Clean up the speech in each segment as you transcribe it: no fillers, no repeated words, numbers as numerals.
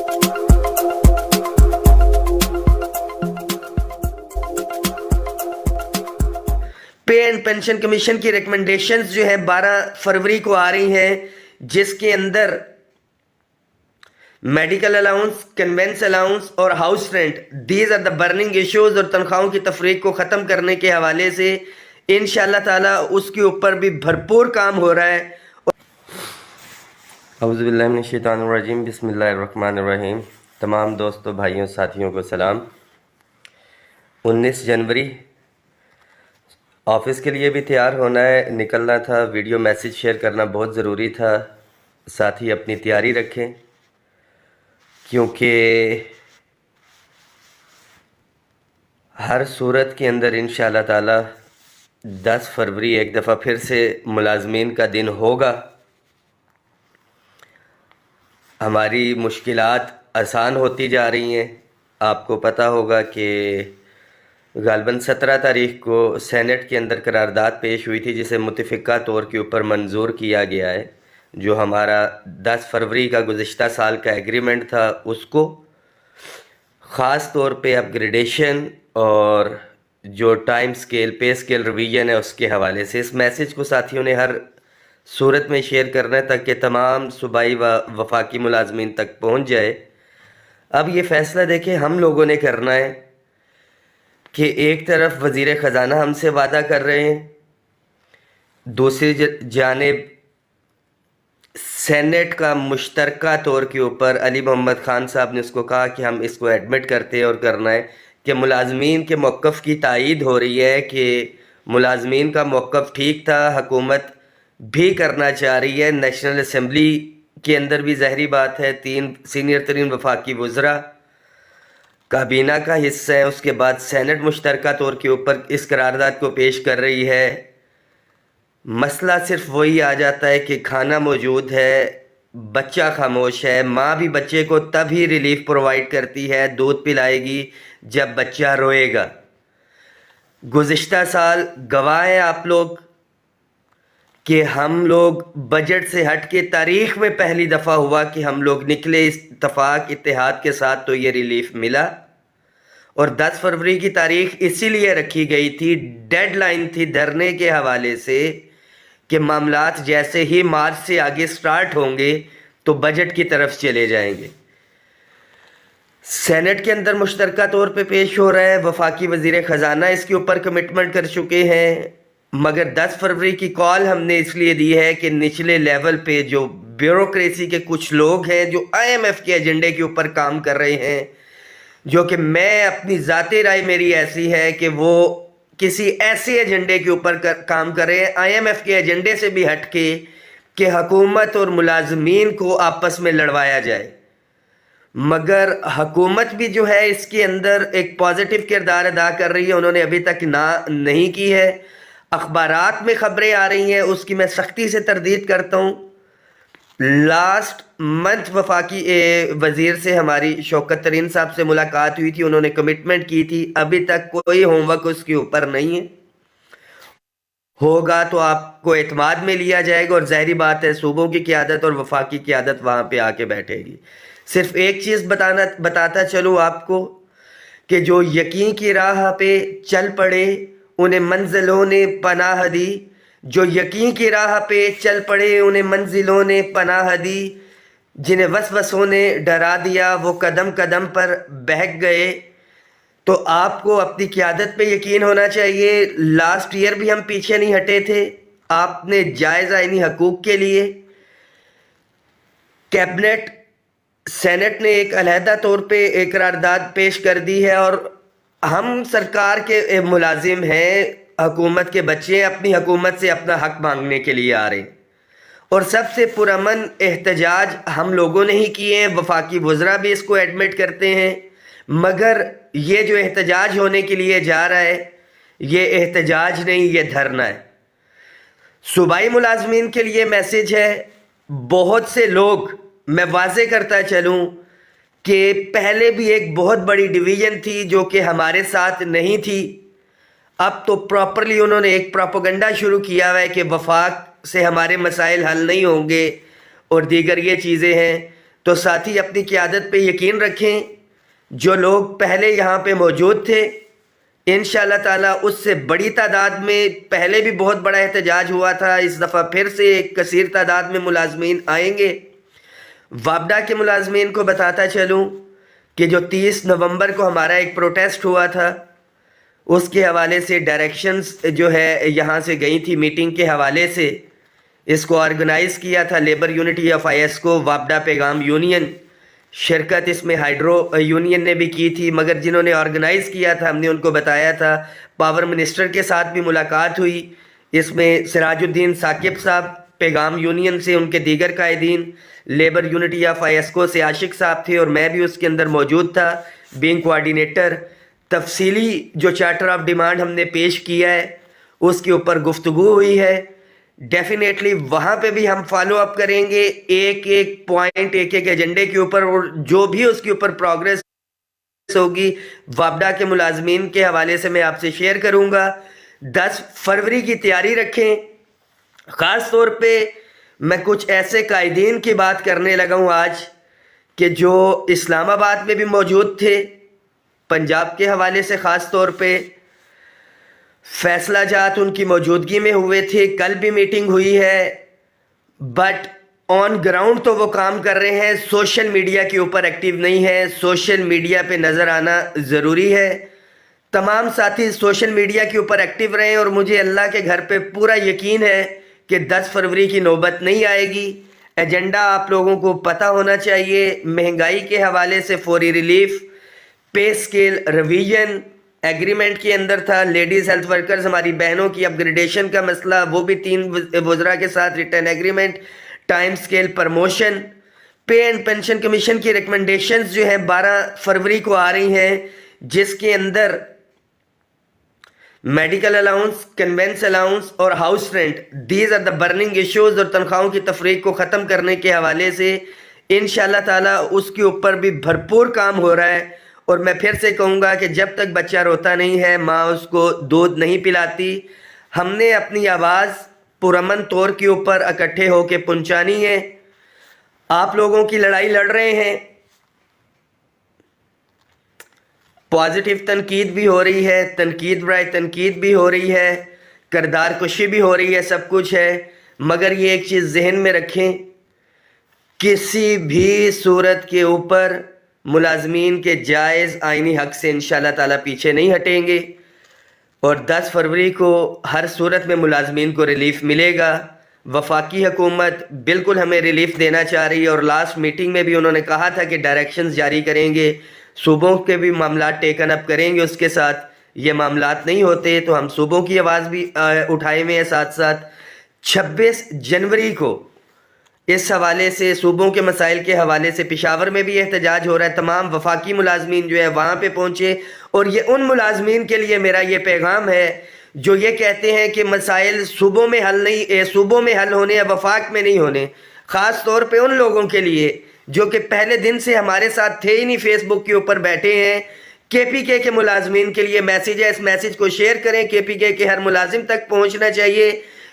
Pay and pension commission کی recommendations جو ہے 12 فروری کو آ رہی ہیں، جس کے اندر میڈیکل الاؤنس، کنوینس الاؤنس اور house rent, these are the burning issues, اور تنخواہوں کی تفریق کو ختم کرنے کے حوالے سے انشاءاللہ تعالی اس کے اوپر بھی بھرپور کام ہو رہا ہے۔ اعوذ باللہ من الشیطان الرجیم، بسم اللہ الرحمن الرحیم۔ تمام دوستوں، بھائیوں، ساتھیوں کو سلام۔ 19 جنوری آفس کے لیے بھی تیار ہونا ہے، نکلنا تھا، ویڈیو میسیج شیئر کرنا بہت ضروری تھا۔ ساتھی اپنی تیاری رکھیں، کیونکہ ہر صورت کے اندر انشاءاللہ تعالی 10 فروری ایک دفعہ پھر سے ملازمین کا دن ہوگا۔ ہماری مشکلات آسان ہوتی جا رہی ہیں۔ آپ کو پتہ ہوگا کہ غالباً 17 تاریخ کو سینٹ کے اندر قرارداد پیش ہوئی تھی، جسے متفقہ طور کے اوپر منظور کیا گیا ہے۔ جو ہمارا 10 فروری کا گزشتہ سال کا ایگریمنٹ تھا، اس کو خاص طور پہ اپ گریڈیشن اور جو ٹائم سکیل، پے سکیل ریویژن ہے، اس کے حوالے سے اس میسیج کو ساتھیوں نے ہر صورت میں شیئر کرنا ہے تاکہ تمام صوبائی و وفاقی ملازمین تک پہنچ جائے۔ اب یہ فیصلہ دیکھیں ہم لوگوں نے کرنا ہے کہ ایک طرف وزیر خزانہ ہم سے وعدہ کر رہے ہیں، دوسری جانب سینٹ کا مشترکہ طور کے اوپر علی محمد خان صاحب نے اس کو کہا کہ ہم اس کو ایڈمٹ کرتے ہیں اور کرنا ہے کہ ملازمین کے موقف کی تائید ہو رہی ہے کہ ملازمین کا موقف ٹھیک تھا، حکومت بھی کرنا چاہ رہی ہے۔ نیشنل اسمبلی کے اندر بھی ظاہری بات ہے 3 سینئر ترین وفاقی وزراء کابینہ کا حصہ ہے، اس کے بعد سینٹ مشترکہ طور کے اوپر اس قرارداد کو پیش کر رہی ہے۔ مسئلہ صرف وہی آ جاتا ہے کہ کھانا موجود ہے، بچہ خاموش ہے، ماں بھی بچے کو تب ہی ریلیف پرووائڈ کرتی ہے، دودھ پلائے گی جب بچہ روئے گا۔ گزشتہ سال گواہ ہیں آپ لوگ کہ ہم لوگ بجٹ سے ہٹ کے تاریخ میں پہلی دفعہ ہوا کہ ہم لوگ نکلے اتفاق اتحاد کے ساتھ تو یہ ریلیف ملا۔ اور 10 فروری کی تاریخ اسی لیے رکھی گئی تھی، ڈیڈ لائن تھی دھرنے کے حوالے سے کہ معاملات جیسے ہی مارچ سے آگے سٹارٹ ہوں گے تو بجٹ کی طرف چلے جائیں گے۔ سینٹ کے اندر مشترکہ طور پہ پیش ہو رہا ہے، وفاقی وزیر خزانہ اس کے اوپر کمٹمنٹ کر چکے ہیں، مگر 10 فروری کی کال ہم نے اس لیے دی ہے کہ نچلے لیول پہ جو بیوروکریسی کے کچھ لوگ ہیں جو IMF کے ایجنڈے کے اوپر کام کر رہے ہیں، جو کہ میں اپنی ذاتی رائے میری ایسی ہے کہ وہ کسی ایسے ایجنڈے کے اوپر کام کر رہے ہیں IMF کے ایجنڈے سے بھی ہٹ کے کہ حکومت اور ملازمین کو آپس میں لڑوایا جائے۔ مگر حکومت بھی جو ہے اس کے اندر ایک پازیٹیو کردار ادا کر رہی ہے، انہوں نے ابھی تک نہیں کی ہے۔ اخبارات میں خبریں آ رہی ہیں، اس کی میں سختی سے تردید کرتا ہوں۔ لاسٹ منتھ وفاقی وزیر سے ہماری شوکت ترین صاحب سے ملاقات ہوئی تھی، انہوں نے کمٹمنٹ کی تھی، ابھی تک کوئی ہوم ورک اس کے اوپر نہیں ہے۔ ہوگا تو آپ کو اعتماد میں لیا جائے گا، اور ظاہری بات ہے صوبوں کی قیادت اور وفاقی قیادت وہاں پہ آ کے بیٹھے گی۔ صرف ایک چیز بتاتا چلوں آپ کو کہ جو یقین کی راہ پہ چل پڑے انہیں منزلوں نے پناہ دی، جو یقین کی راہ پہ چل پڑے انہیں منزلوں نے پناہ دی، جنہیں وسوسوں نے ڈرا دیا وہ قدم قدم پر بہک گئے۔ تو آپ کو اپنی قیادت پہ یقین ہونا چاہیے۔ لاسٹ ایئر بھی ہم پیچھے نہیں ہٹے تھے، آپ نے جائز آئینی حقوق کے لیے کیبنٹ سینٹ نے ایک علیحدہ طور پہ ایک قرارداد پیش کر دی ہے، اور ہم سرکار کے ملازم ہیں، حکومت کے بچے اپنی حکومت سے اپنا حق مانگنے کے لیے آ رہے ہیں، اور سب سے پرامن احتجاج ہم لوگوں نے ہی کیے ہیں، وفاقی وزراء بھی اس کو ایڈمٹ کرتے ہیں۔ مگر یہ جو احتجاج ہونے کے لیے جا رہا ہے یہ احتجاج نہیں، یہ دھرنا ہے۔ صوبائی ملازمین کے لیے میسیج ہے، بہت سے لوگ، میں واضح کرتا چلوں کہ پہلے بھی ایک بہت بڑی ڈویژن تھی جو کہ ہمارے ساتھ نہیں تھی، اب تو پراپرلی انہوں نے ایک پروپیگنڈا شروع کیا ہوا ہے کہ وفاق سے ہمارے مسائل حل نہیں ہوں گے اور دیگر یہ چیزیں ہیں۔ تو ساتھی اپنی قیادت پہ یقین رکھیں، جو لوگ پہلے یہاں پہ موجود تھے انشاءاللہ تعالیٰ اس سے بڑی تعداد میں، پہلے بھی بہت بڑا احتجاج ہوا تھا، اس دفعہ پھر سے ایک کثیر تعداد میں ملازمین آئیں گے۔ وابڈا کے ملازمین کو بتاتا چلوں کہ جو 30 نومبر کو ہمارا ایک پروٹیسٹ ہوا تھا، اس کے حوالے سے ڈائریکشنز جو ہے یہاں سے گئی تھی میٹنگ کے حوالے سے، اس کو آرگنائز کیا تھا لیبر یونٹی آف ISCO وابڈا پیغام یونین، شرکت اس میں ہائیڈرو یونین نے بھی کی تھی، مگر جنہوں نے آرگنائز کیا تھا ہم نے ان کو بتایا تھا۔ پاور منسٹر کے ساتھ بھی ملاقات ہوئی، اس میں سراج الدین ثاقب صاحب پیغام یونین سے، ان کے دیگر قائدین، لیبر یونٹی آف ISCO سے عاشق صاحب تھے اور میں بھی اس کے اندر موجود تھا بینگ کوآرڈینیٹر۔ تفصیلی جو چارٹر آف ڈیمانڈ ہم نے پیش کیا ہے اس کے اوپر گفتگو ہوئی ہے، ڈیفینیٹلی وہاں پہ بھی ہم فالو اپ کریں گے ایک ایک پوائنٹ، ایک ایک ایجنڈے کے اوپر، اور جو بھی اس کے اوپر پروگریس ہوگی وابڈا کے ملازمین کے حوالے سے میں آپ سے شیئر کروں گا۔ 10 فروری کی تیاری رکھیں۔ خاص طور پہ میں کچھ ایسے قائدین کی بات کرنے لگا ہوں آج کہ جو اسلام آباد میں بھی موجود تھے، پنجاب کے حوالے سے خاص طور پہ فیصلہ جات ان کی موجودگی میں ہوئے تھے، کل بھی میٹنگ ہوئی ہے، بٹ آن گراؤنڈ تو وہ کام کر رہے ہیں، سوشل میڈیا کے اوپر ایکٹیو نہیں ہے۔ سوشل میڈیا پہ نظر آنا ضروری ہے، تمام ساتھی سوشل میڈیا کے اوپر ایکٹیو رہیں، اور مجھے اللہ کے گھر پہ پورا یقین ہے کہ 10 فروری کی نوبت نہیں آئے گی۔ ایجنڈا آپ لوگوں کو پتہ ہونا چاہیے، مہنگائی کے حوالے سے فوری ریلیف، پے سکیل ریویژن ایگریمنٹ کے اندر تھا، لیڈیز ہیلتھ ورکرز ہماری بہنوں کی اپ گریڈیشن کا مسئلہ، وہ بھی 3 وزراء کے ساتھ return agreement, time scale promotion, pay and pension commission کی ریکمنڈیشنز جو ہیں 12 فروری کو آ رہی ہیں، جس کے اندر میڈیکل الاؤنس، کنوینس الاؤنس اور house rent, these are the burning issues, اور تنخواہوں کی تفریق کو ختم کرنے کے حوالے سے انشاءاللہ تعالیٰ اس کے اوپر بھی بھرپور کام ہو رہا ہے۔ اور میں پھر سے کہوں گا کہ جب تک بچہ روتا نہیں ہے ماں اس کو دودھ نہیں پلاتی۔ ہم نے اپنی آواز پرامن طور کے اوپر اکٹھے ہو کے پہنچانی ہے۔ آپ لوگوں کی لڑائی لڑ رہے ہیں، پازیٹیو تنقید بھی ہو رہی ہے، تنقید برائے تنقید بھی ہو رہی ہے، کردار کشی بھی ہو رہی ہے، سب کچھ ہے، مگر یہ ایک چیز ذہن میں رکھیں، کسی بھی صورت کے اوپر ملازمین کے جائز آئینی حق سے انشاءاللہ تعالیٰ پیچھے نہیں ہٹیں گے، اور 10 فروری کو ہر صورت میں ملازمین کو ریلیف ملے گا۔ وفاقی حکومت بالکل ہمیں ریلیف دینا چاہ رہی ہے، اور لاسٹ میٹنگ میں بھی انہوں نے کہا تھا کہ ڈائریکشنز جاری کریں گے، صوبوں کے بھی معاملات ٹیکن اپ کریں گے، اس کے ساتھ یہ معاملات نہیں ہوتے تو ہم صوبوں کی آواز بھی اٹھائے ہوئے ہیں۔ ساتھ ساتھ 26 جنوری کو اس حوالے سے صوبوں کے مسائل کے حوالے سے پشاور میں بھی احتجاج ہو رہا ہے، تمام وفاقی ملازمین جو ہے وہاں پہ پہنچے، اور یہ ان ملازمین کے لیے میرا یہ پیغام ہے جو یہ کہتے ہیں کہ مسائل صوبوں میں حل ہونے یا وفاق میں نہیں ہونے، خاص طور پہ ان لوگوں کے لیے جو کہ پہلے دن سے ہمارے ساتھ تھے ہی نہیں، فیس بک کے اوپر بیٹھے ہیں۔ KPK کے ملازمین کے لیے میسیج ہے، اس میسیج کو شیئر کریں، KPK کے ہر ملازم تک پہنچنا چاہیے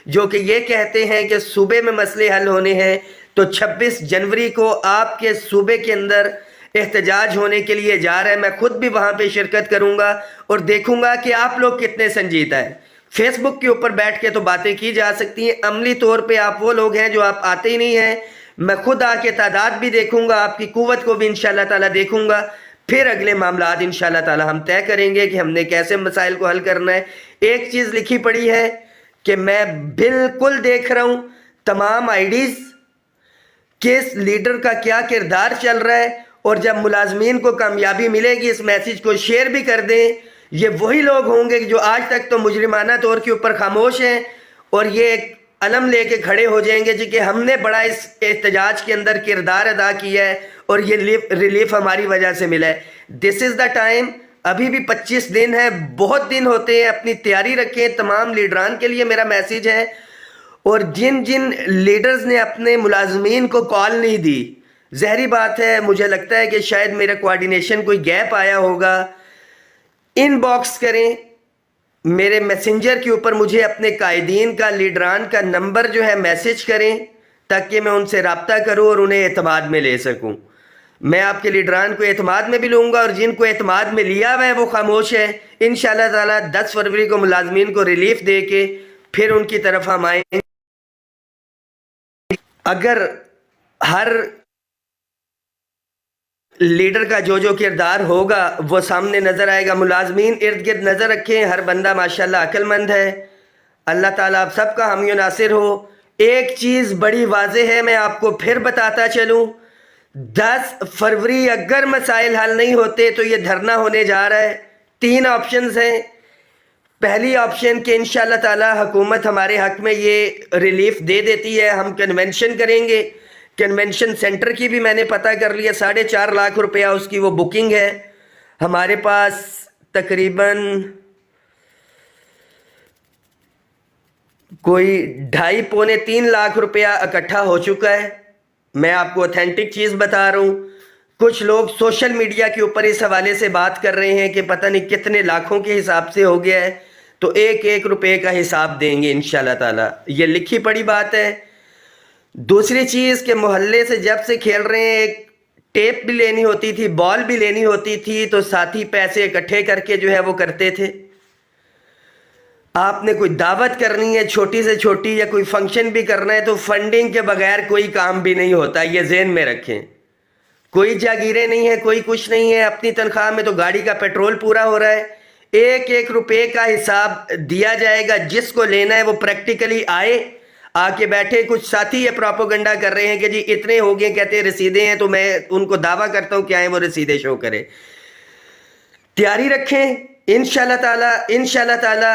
جو کہ یہ کہتے ہیں کہ صوبے میں مسئلے حل ہونے ہیں۔ تو 26 جنوری کو آپ کے صوبے کے اندر احتجاج ہونے کے لیے جا رہا ہے، میں خود بھی وہاں پہ شرکت کروں گا اور دیکھوں گا کہ آپ لوگ کتنے سنجیدہ ہیں۔ فیس بک کے اوپر بیٹھ کے تو باتیں کی جا سکتی ہیں، عملی طور پہ آپ وہ لوگ ہیں جو آپ آتے ہی نہیں ہیں۔ میں خود آ کے تعداد بھی دیکھوں گا، آپ کی قوت کو بھی انشاءاللہ تعالیٰ دیکھوں گا، پھر اگلے معاملات انشاءاللہ تعالیٰ ہم طے کریں گے کہ ہم نے کیسے مسائل کو حل کرنا ہے۔ ایک چیز لکھی پڑی ہے کہ میں بالکل دیکھ رہا ہوں تمام IDs کس لیڈر کا کیا کردار چل رہا ہے، اور جب ملازمین کو کامیابی ملے گی اس میسیج کو شیئر بھی کر دیں۔ یہ وہی لوگ ہوں گے جو آج تک تو مجرمانہ طور کے اوپر خاموش ہیں، اور یہ ایک علم لے کے کھڑے ہو جائیں گے جی کہ ہم نے بڑا اس احتجاج کے اندر کردار ادا کیا ہے اور یہ ریلیف ہماری وجہ سے ملا ہے۔ دس از دا ٹائم، ابھی بھی 25 دن ہے، بہت دن ہوتے ہیں، اپنی تیاری رکھیں۔ تمام لیڈران کے لیے میرا میسیج ہے، اور جن لیڈرز نے اپنے ملازمین کو کال نہیں دی، ظاہری بات ہے مجھے لگتا ہے کہ شاید میرا کوارڈینیشن کوئی گیپ آیا ہوگا، ان باکس کریں میرے میسنجر کے اوپر، مجھے اپنے قائدین کا، لیڈران کا نمبر جو ہے میسیج کریں تاکہ میں ان سے رابطہ کروں اور انہیں اعتماد میں لے سکوں۔ میں آپ کے لیڈران کو اعتماد میں بھی لوں گا، اور جن کو اعتماد میں لیا ہوا ہے وہ خاموش ہے، انشاءاللہ تعالی 10 فروری کو ملازمین کو ریلیف دے کے پھر ان کی طرف ہم آئیں گے۔ اگر ہر لیڈر کا جو کردار ہوگا وہ سامنے نظر آئے گا، ملازمین ارد گرد نظر رکھیں، ہر بندہ ماشاءاللہ عقل مند ہے، اللہ تعالیٰ آپ سب کا حامی و ناصر ہو۔ ایک چیز بڑی واضح ہے، میں آپ کو پھر بتاتا چلوں، 10 فروری اگر مسائل حل نہیں ہوتے تو یہ دھرنا ہونے جا رہا ہے۔ 3 آپشنز ہیں۔ پہلی آپشن کہ انشاءاللہ تعالی حکومت ہمارے حق میں یہ ریلیف دے دیتی ہے، ہم کنونشن کریں گے۔ کنونشن سینٹر کی بھی میں نے پتہ کر لیا، 4.5 لاکھ روپیہ اس کی وہ بکنگ ہے۔ ہمارے پاس تقریباً کوئی 2.5-3 لاکھ روپیہ اکٹھا ہو چکا ہے۔ میں آپ کو اوتھینٹک چیز بتا رہا ہوں۔ کچھ لوگ سوشل میڈیا کے اوپر اس حوالے سے بات کر رہے ہیں کہ پتہ نہیں کتنے لاکھوں کے حساب سے ہو گیا ہے، تو 1 روپے کا حساب دیں گے انشاءاللہ تعالی، یہ لکھی پڑی بات ہے۔ دوسری چیز کہ محلے سے جب سے کھیل رہے ہیں، ایک ٹیپ بھی لینی ہوتی تھی، بال بھی لینی ہوتی تھی، تو ساتھی پیسے اکٹھے کر کے وہ کرتے تھے۔ آپ نے کوئی دعوت کرنی ہے چھوٹی سے چھوٹی، یا کوئی فنکشن بھی کرنا ہے، تو فنڈنگ کے بغیر کوئی کام بھی نہیں ہوتا، یہ ذہن میں رکھیں۔ کوئی جاگیریں نہیں ہیں، کوئی کچھ نہیں ہے، اپنی تنخواہ میں تو گاڑی کا پیٹرول پورا ہو رہا ہے۔ 1 روپے کا حساب دیا جائے گا، جس کو لینا ہے وہ پریکٹیکلی آئے، آ کے بیٹھے۔ کچھ ساتھی یہ پروپیگنڈا کر رہے ہیں کہ جی اتنے ہو گئے، کہتے ہیں رسیدیں ہیں، تو میں ان کو دعویٰ کرتا ہوں کہ آئیں وہ رسیدیں شو کرے۔ تیاری رکھیں انشاءاللہ تعالی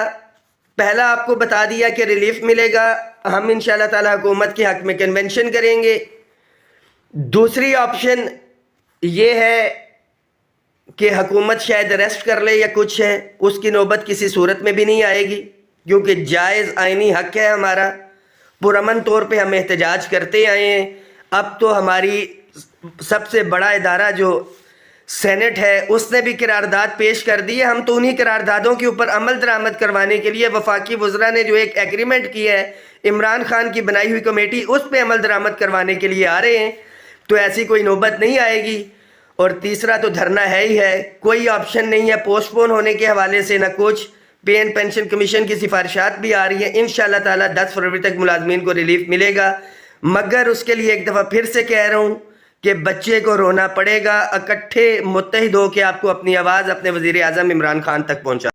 پہلا آپ کو بتا دیا کہ ریلیف ملے گا، ہم انشاءاللہ تعالی حکومت کے حق میں کنونشن کریں گے۔ دوسری آپشن یہ ہے کہ حکومت شاید اریسٹ کر لے یا کچھ ہے، اس کی نوبت کسی صورت میں بھی نہیں آئے گی، کیونکہ جائز آئینی حق ہے ہمارا۔ پرامن طور پہ ہم احتجاج کرتے آئے ہیں۔ اب تو ہماری سب سے بڑا ادارہ جو سینٹ ہے، اس نے بھی قرارداد پیش کر دی ہے۔ ہم تو انہی قراردادوں کے اوپر عمل درآمد کروانے کے لیے، وفاقی وزراء نے جو ایک ایگریمنٹ کیا ہے عمران خان کی بنائی ہوئی کمیٹی، اس پہ عمل درآمد کروانے کے لیے آ رہے ہیں، تو ایسی کوئی نوبت نہیں آئے گی۔ اور تیسرا تو دھرنا ہے ہی ہے، کوئی آپشن نہیں ہے پوسٹ پون ہونے کے حوالے سے، نہ کچھ۔ پے اینڈ پینشن کمیشن کی سفارشات بھی آ رہی ہیں، انشاءاللہ تعالی 10 فروری تک ملازمین کو ریلیف ملے گا، مگر اس کے لیے ایک دفعہ پھر سے کہہ رہا ہوں کہ بچے کو رونا پڑے گا، اکٹھے متحد ہو کے آپ کو اپنی آواز اپنے وزیر اعظم عمران خان تک پہنچا